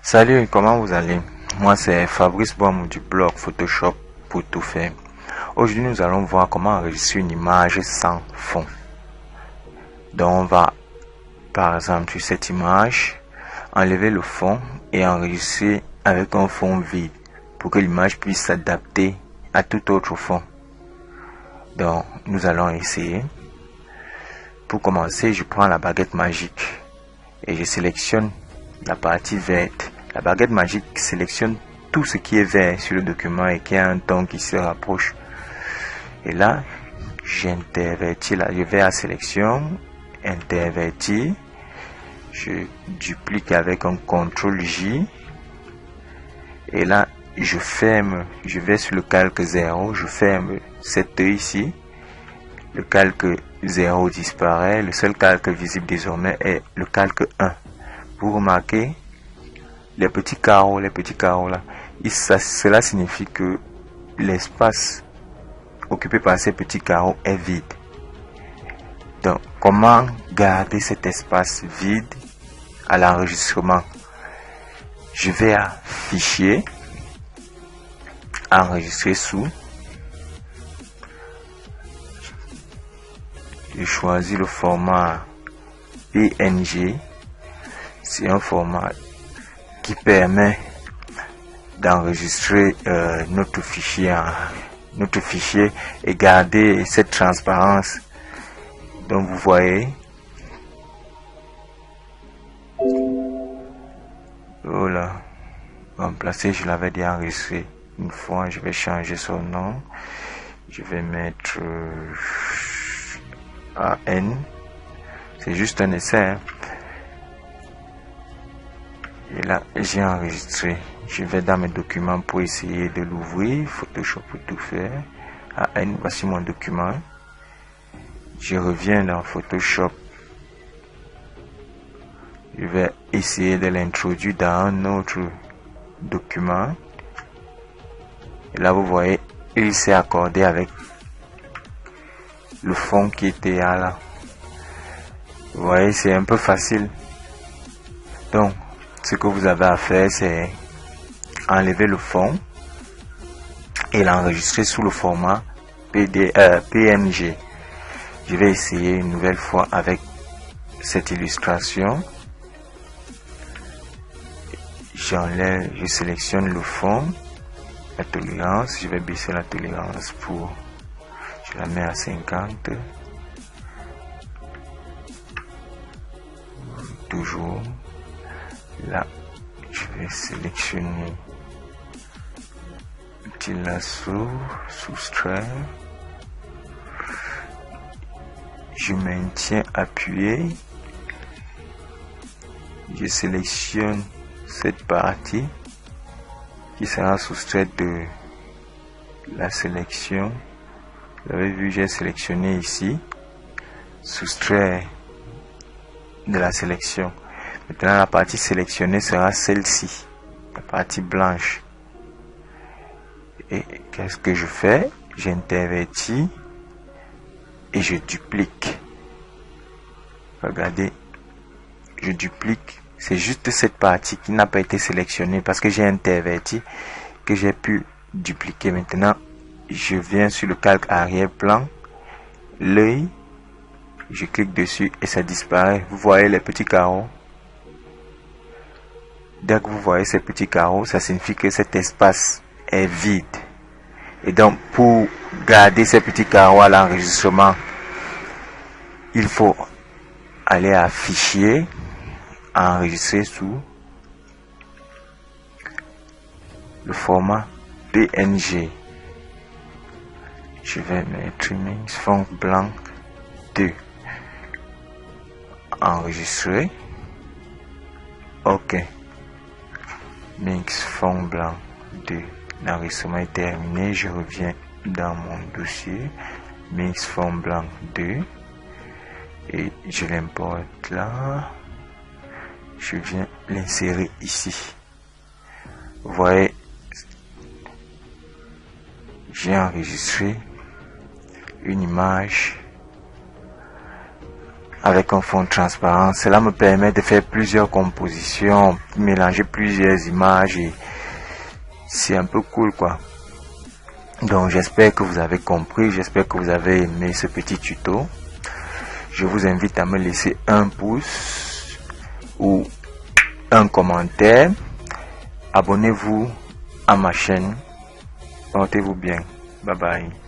Salut, comment vous allez? Moi c'est Fabrice Boimou du blog Photoshop pour tout faire. Aujourd'hui nous allons voir comment enregistrer une image sans fond. Donc on va par exemple sur cette image enlever le fond et enregistrer avec un fond vide pour que l'image puisse s'adapter à tout autre fond. Donc nous allons essayer. Pour commencer, je prends la baguette magique et je sélectionne la partie verte. La baguette magique sélectionne tout ce qui est vert sur le document et qui a un ton qui se rapproche. Et là, j'intervertis là, je vais à sélection, intervertir, je duplique avec un CTRL J. Et là, je ferme, je vais sur le calque 0, je ferme cette ici. Le calque 0 disparaît, le seul calque visible désormais est le calque 1. Vous remarquez les petits carreaux là, cela signifie que l'espace occupé par ces petits carreaux est vide. Donc, comment garder cet espace vide à l'enregistrement? Je vais à Fichier, Enregistrer sous. Je choisis le format PNG. C'est un format qui permet d'enregistrer notre fichier et garder cette transparence. Donc vous voyez, voilà, remplacer, je l'avais déjà enregistré une fois. Je vais changer son nom, je vais mettre AN, c'est juste un essai, hein. Et là, j'ai enregistré. Je vais dans mes documents pour essayer de l'ouvrir. Photoshop pour tout faire. AN, voici mon document. Je reviens dans Photoshop. Je vais essayer de l'introduire dans un autre document. Et là, vous voyez, il s'est accordé avec le fond qui était là. Vous voyez, c'est un peu facile. Donc, ce que vous avez à faire, c'est enlever le fond et l'enregistrer sous le format PNG. Je vais essayer une nouvelle fois avec cette illustration. J'enlève, je sélectionne le fond, la tolérance, je vais baisser la tolérance pour, je la mets à 50. Toujours. Là, je vais sélectionner un petit lasso, soustraire. Je maintiens appuyé. Je sélectionne cette partie qui sera soustraite de la sélection. Vous avez vu, j'ai sélectionné ici, soustraire de la sélection. Maintenant, la partie sélectionnée sera celle-ci, la partie blanche. Et qu'est-ce que je fais? J'intervertis et je duplique. Regardez, je duplique. C'est juste cette partie qui n'a pas été sélectionnée parce que j'ai interverti que j'ai pu dupliquer. Maintenant, je viens sur le calque arrière-plan, l'œil, je clique dessus et ça disparaît. Vous voyez les petits carreaux? Dès que vous voyez ces petits carreaux, ça signifie que cet espace est vide. Et donc, pour garder ces petits carreaux à l'enregistrement, il faut aller à Fichier, Enregistrer sous le format PNG. Je vais mettre Mix Fond Blanc 2. Enregistrer. OK. Mix fond blanc 2. L'enregistrement est terminé. Je reviens dans mon dossier. Mix fond blanc 2. Et je l'importe là. Je viens l'insérer ici. Vous voyez, j'ai enregistré une image avec un fond transparent. Cela me permet de faire plusieurs compositions, mélanger plusieurs images et c'est un peu cool quoi. Donc j'espère que vous avez compris, j'espère que vous avez aimé ce petit tuto. Je vous invite à me laisser un pouce ou un commentaire. Abonnez-vous à ma chaîne. Portez-vous bien. Bye bye.